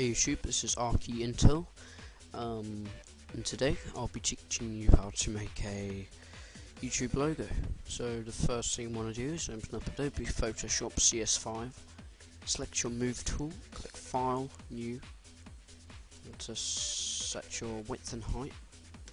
Hey YouTube, this is Arky Intel, and today I'll be teaching you how to make a YouTube logo. So the first thing you want to do is open up Adobe Photoshop CS5, select your Move tool, click File, New, and to set your width and height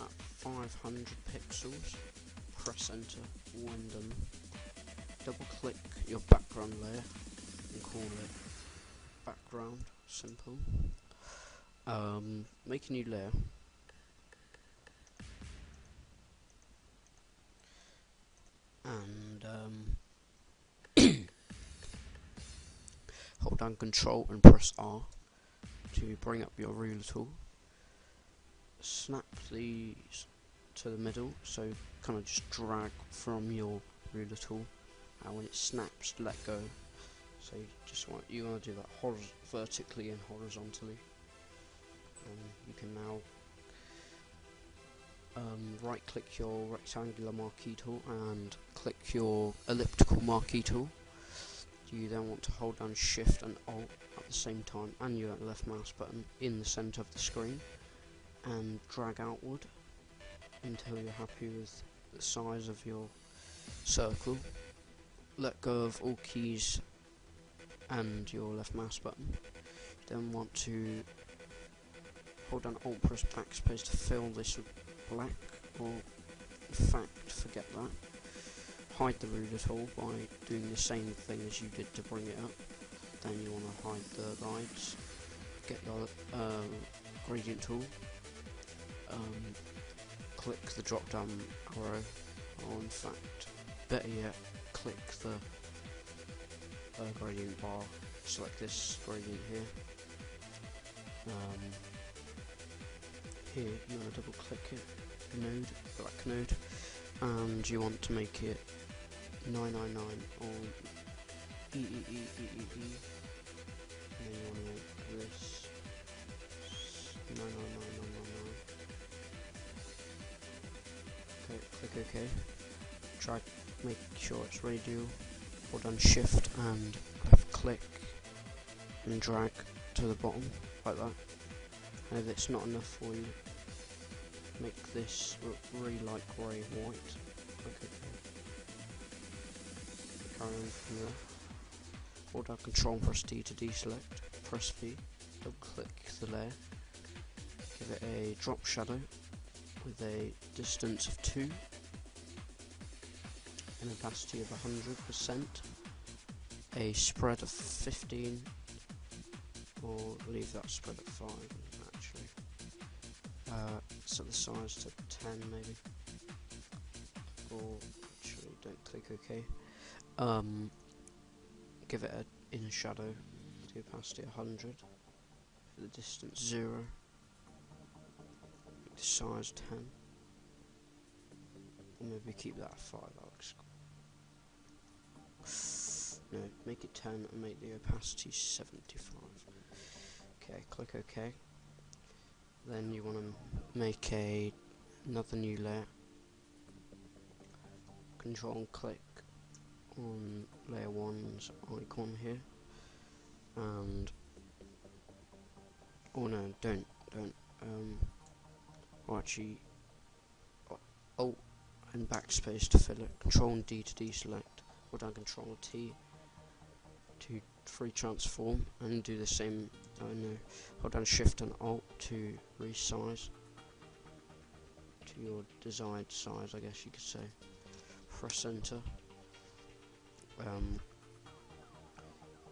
at 500 pixels, press Enter when done. Double click your background layer and call it background. Simple. Make a new layer. And hold down Control and press R to bring up your ruler tool. Snap these to the middle, so kind of just drag from your ruler tool, and when it snaps, let go. So you want to do that vertically and horizontally. You can now right click your rectangular marquee tool and click your elliptical marquee tool. You then want to hold down Shift and Alt at the same time and your left mouse button in the center of the screen and drag outward until you're happy with the size of your circle. Let go of all keys and your left mouse button. Then want to hold down Alt, press backspace to fill this with black, or in fact forget that. Hide the ruler tool by doing the same thing as you did to bring it up. Then you want to hide the guides. Get your gradient tool. Click the drop down arrow, or in fact better yet, click the gradient bar, select this gradient here. Here you want to double click it, node, black node, and you want to make it 999 or and then you want to make this 999999. Okay, click OK. Try make sure it's radial. Hold down Shift and left click and drag to the bottom like that. And if it's not enough for you, make this look really light grey white. Okay. Carry on from there. Hold down Control and press D to deselect. Press V. Double click the layer. Give it a drop shadow with a distance of 2. An opacity of 100%, a spread of 15, or leave that spread at 5 actually. Set the size to 10 maybe, or actually don't click OK. Give it an inner shadow, the opacity 100, the distance 0, make the size 10, or maybe keep that at 5, that looks cool. No, make it 10 and make the opacity 75. Okay, click OK. Then you want to make another new layer. Control and click on layer 1's icon here. And oh no, don't. Or actually, Alt and backspace to fill it. Control and D to deselect. Hold down Control T to free transform and do the same. Hold down Shift and Alt to resize to your desired size, I guess you could say. Press Enter.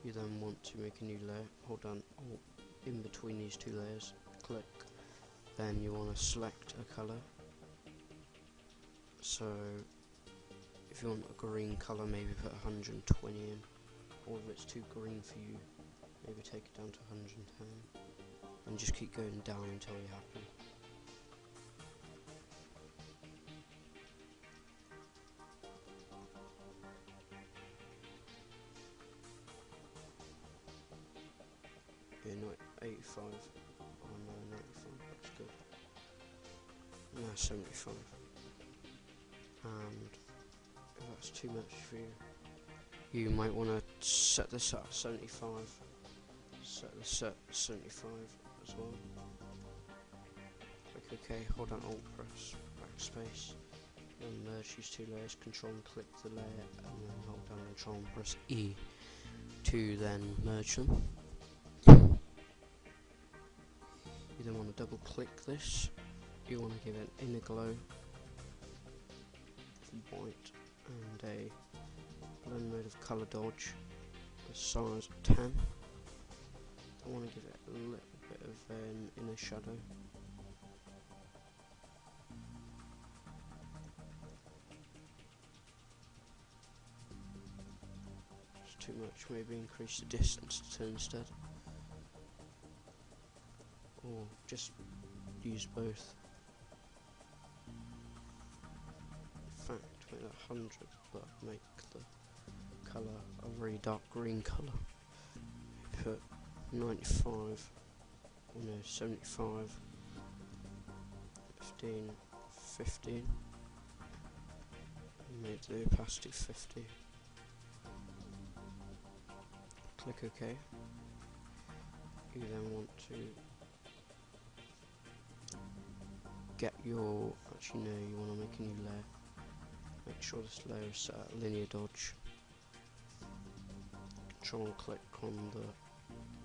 You then want to make a new layer. Hold down Alt in between these two layers. Click. Then you want to select a color. So if you want a green colour, maybe put 120 in, or if it's too green for you, maybe take it down to 110, and just keep going down until you're happy. Yeah, not 85, oh no, 95, that's good. No, 75. And if that's too much for you, you might want to set this at 75. set the 75 as well. Click OK, hold down Alt, press backspace, and merge these two layers, control and click the layer, and then hold down control and press E to then merge them. You then want to double click this, you want to give it an inner glow, white, and a blend mode of colour dodge, the size 10. I want to give it a little bit of an inner shadow. It's too much, maybe increase the distance to instead. Or just use both. In fact, make that 100, but make the colour a very dark green colour. Put 95, or no, 75, 15, 15, and make the opacity 50. Click OK. You then want to get your, actually no, you want to make a new layer. Make sure this layer is set at linear dodge. Control and click on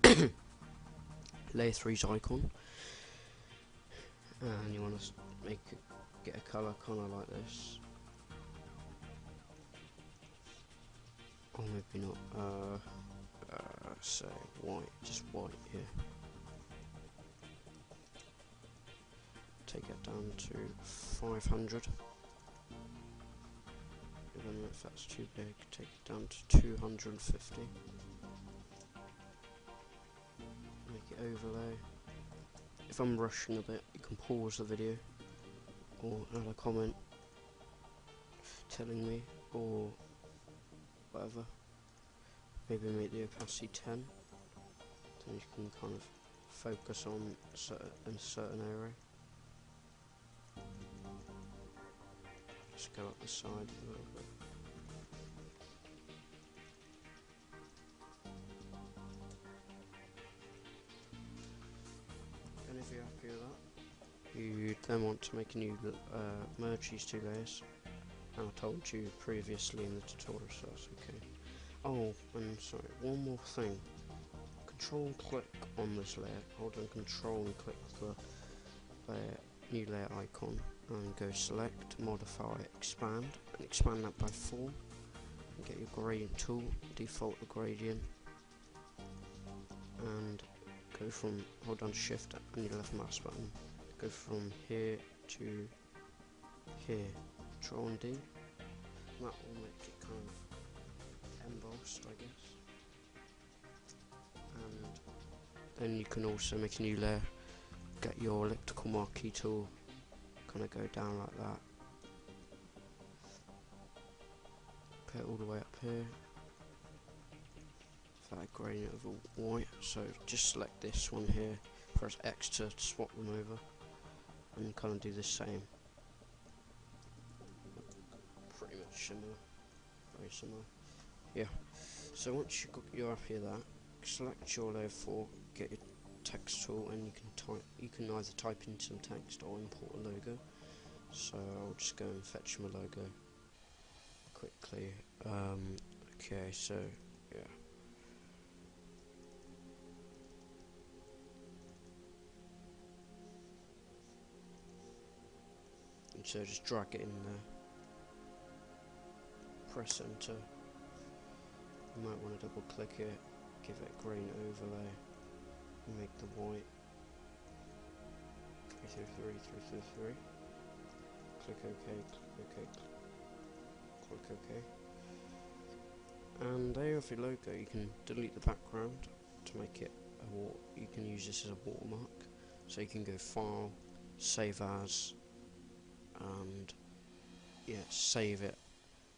the layer 3's icon, and you want to get a colour kind of like this, or maybe not. Say white, just white here. Take it down to 500. Even if that's too big, take it down to 250. Make it overlay. If I'm rushing a bit, you can pause the video or add a comment telling me, or whatever. Maybe make the opacity 10, then you can kind of focus on a certain area. Just go up the side a little bit. And if you're happy with that, you then want to make a new merge these two layers. I told you previously in the tutorial, so that's okay. Oh, and sorry, one more thing. Control and click on this layer. Hold down Control and click the new layer icon, and go select, modify, expand, and expand that by 4. And get your gradient tool, default the gradient, and go from, hold down Shift and your left mouse button. Go from here to here. Control and D. And that will make it kind of embossed, I guess. And then you can also make a new layer. Get your elliptical marquee tool, kind of go down like that. Put it all the way up here. That gradient of white. So just select this one here. Press X to swap them over, and kind of do the same. Pretty much similar, very similar. Yeah. So once you're happy with that, select your layer 4, get your text tool, and you can either type in some text or import a logo. So I'll just go and fetch my logo quickly. Okay, so yeah. And so just drag it in there. Press enter. You might want to double click it, give it a green overlay, and make the white 333, 333. Click OK, click OK, click OK. And there you have your logo. You can delete the background to make it you can use this as a watermark. So you can go File, Save As, and yeah, save it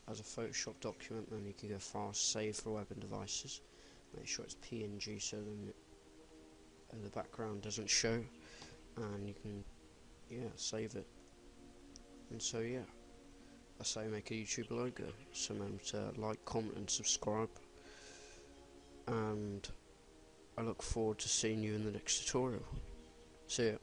as a Photoshop document. Then you can go File, Save for web and devices. Make sure it's PNG so then the background doesn't show, and you can save it. And so yeah, that's how you make a YouTube logo. So remember to like, comment and subscribe, and I look forward to seeing you in the next tutorial. See ya.